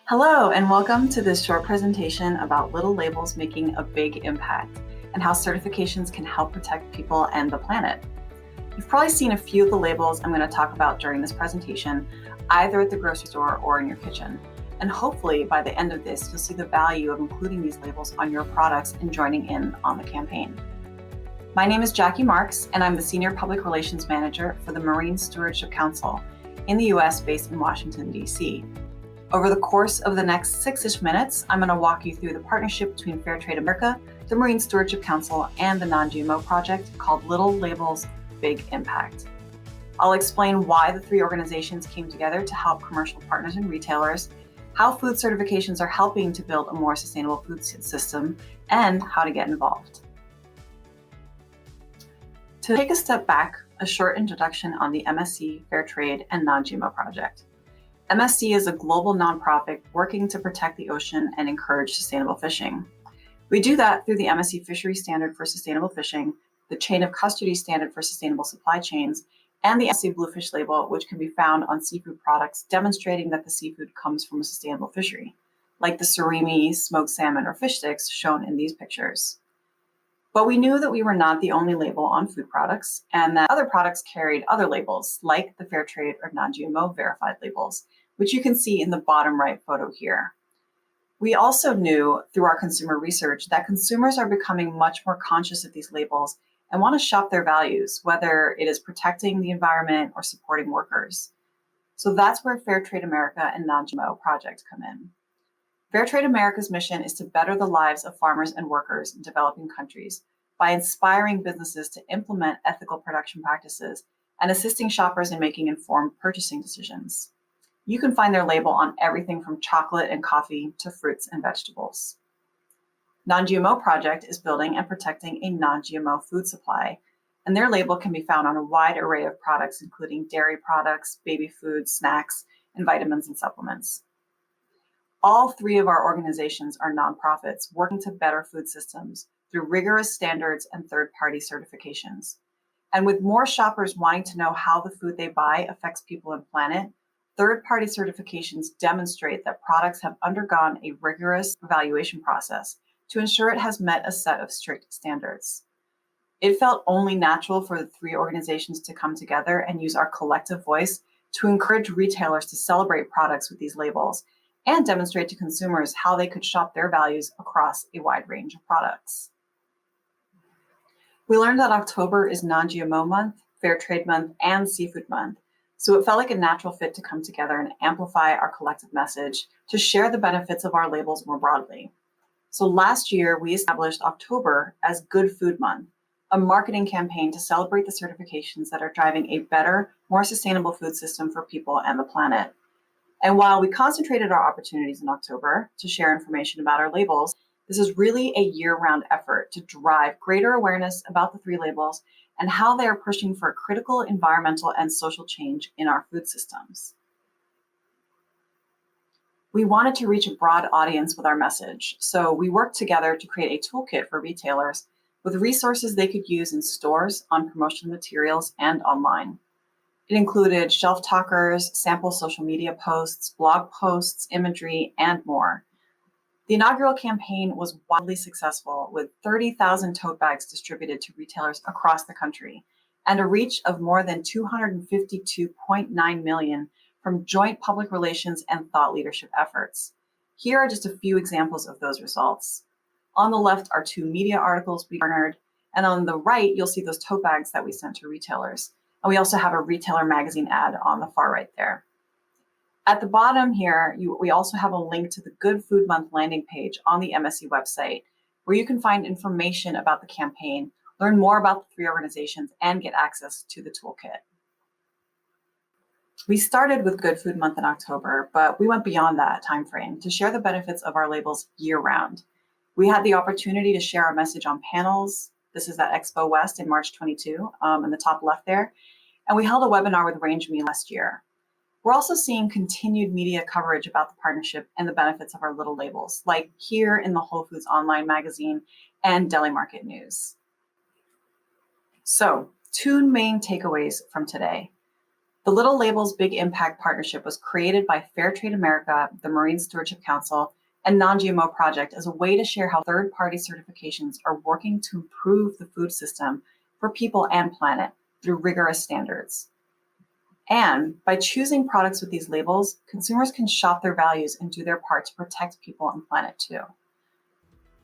Hello, and welcome to this short presentation about little labels making a big impact and how certifications can help protect people and the planet. You've probably seen a few of the labels I'm going to talk about during this presentation, either at the grocery store or in your kitchen. And hopefully by the end of this, you'll see the value of including these labels on your products and joining in on the campaign. My name is Jackie Marks, and I'm the Senior Public Relations Manager for the Marine Stewardship Council in the US based in Washington, D.C. Over the course of the next 6-ish minutes, I'm going to walk you through the partnership between Fairtrade America, the Marine Stewardship Council, and the Non-GMO Project called Little Labels, Big Impact. I'll explain why the three organizations came together to help commercial partners and retailers, how food certifications are helping to build a more sustainable food system, and how to get involved. To take a step back, a short introduction on the MSC, Fairtrade, and Non-GMO Project. MSC is a global nonprofit working to protect the ocean and encourage sustainable fishing. We do that through the MSC Fishery Standard for Sustainable Fishing, the Chain of Custody Standard for Sustainable Supply Chains, and the MSC Bluefish label, which can be found on seafood products demonstrating that the seafood comes from a sustainable fishery, like the surimi, smoked salmon, or fish sticks shown in these pictures. But we knew that we were not the only label on food products, and that other products carried other labels, like the Fairtrade or Non-GMO verified labels, which you can see in the bottom right photo here. We also knew through our consumer research that consumers are becoming much more conscious of these labels and want to shop their values, whether it is protecting the environment or supporting workers. So that's where Fairtrade America and Non-GMO Project come in. Fairtrade America's mission is to better the lives of farmers and workers in developing countries by inspiring businesses to implement ethical production practices and assisting shoppers in making informed purchasing decisions. You can find their label on everything from chocolate and coffee to fruits and vegetables. Non-GMO Project is building and protecting a non-GMO food supply, and their label can be found on a wide array of products, including dairy products, baby food, snacks, and vitamins and supplements. All three of our organizations are nonprofits working to better food systems through rigorous standards and third-party certifications. And with more shoppers wanting to know how the food they buy affects people and planet, third-party certifications demonstrate that products have undergone a rigorous evaluation process to ensure it has met a set of strict standards. It felt only natural for the three organizations to come together and use our collective voice to encourage retailers to celebrate products with these labels and demonstrate to consumers how they could shop their values across a wide range of products. We learned that October is Non-GMO Month, Fairtrade Month, and Seafood Month, so it felt like a natural fit to come together and amplify our collective message to share the benefits of our labels more broadly. So last year, we established October as Good Food Month, a marketing campaign to celebrate the certifications that are driving a better, more sustainable food system for people and the planet. And while we concentrated our opportunities in October to share information about our labels, this is really a year-round effort to drive greater awareness about the three labels and how they are pushing for critical environmental and social change in our food systems. We wanted to reach a broad audience with our message, so we worked together to create a toolkit for retailers with resources they could use in stores, on promotional materials, and online. It included shelf talkers, sample social media posts, blog posts, imagery, and more. The inaugural campaign was wildly successful, with 30,000 tote bags distributed to retailers across the country and a reach of more than 252.9 million from joint public relations and thought leadership efforts. Here are just a few examples of those results. On the left are 2 media articles we garnered, and on the right, you'll see those tote bags that we sent to retailers. And we also have a retailer magazine ad on the far right there. At the bottom here, we also have a link to the Good Food Month landing page on the MSC website, where you can find information about the campaign, learn more about the three organizations, and get access to the toolkit. We started with Good Food Month in October, but we went beyond that timeframe to share the benefits of our labels year-round. We had the opportunity to share our message on panels. This is at Expo West in March 22, in the top left there. And we held a webinar with Range Me last year. We're also seeing continued media coverage about the partnership and the benefits of our little labels, like here in the Whole Foods Online magazine and Deli Market News. So, 2 main takeaways from today. The Little Labels Big Impact Partnership was created by Fairtrade America, the Marine Stewardship Council, and Non-GMO Project as a way to share how third-party certifications are working to improve the food system for people and planet through rigorous standards. And by choosing products with these labels, consumers can shop their values and do their part to protect people and planet too.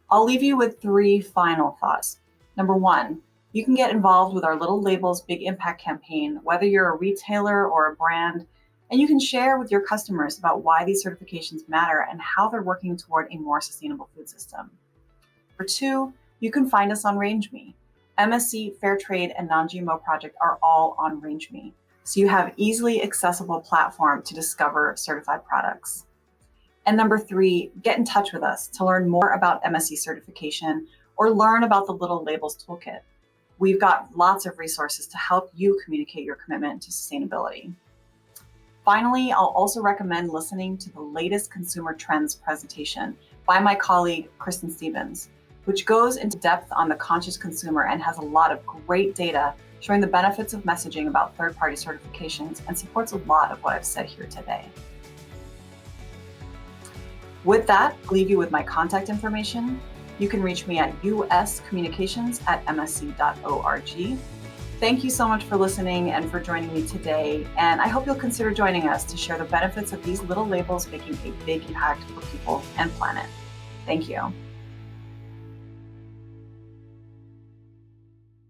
I'll leave you with 3 final thoughts. Number 1, you can get involved with our Little Labels Big Impact campaign, whether you're a retailer or a brand, and you can share with your customers about why these certifications matter and how they're working toward a more sustainable food system. For 2, you can find us on RangeMe. MSC, Fairtrade, and Non-GMO Project are all on RangeMe, so you have easily accessible platform to discover certified products. And number 3, get in touch with us to learn more about MSC certification or learn about the Little Labels Toolkit. We've got lots of resources to help you communicate your commitment to sustainability. Finally, I'll also recommend listening to the latest consumer trends presentation by my colleague, Kristen Stevens, which goes into depth on the conscious consumer and has a lot of great data showing the benefits of messaging about third-party certifications and supports a lot of what I've said here today. With that, I'll leave you with my contact information. You can reach me at uscommunications@msc.org. Thank you so much for listening and for joining me today. And I hope you'll consider joining us to share the benefits of these little labels making a big impact for people and planet. Thank you.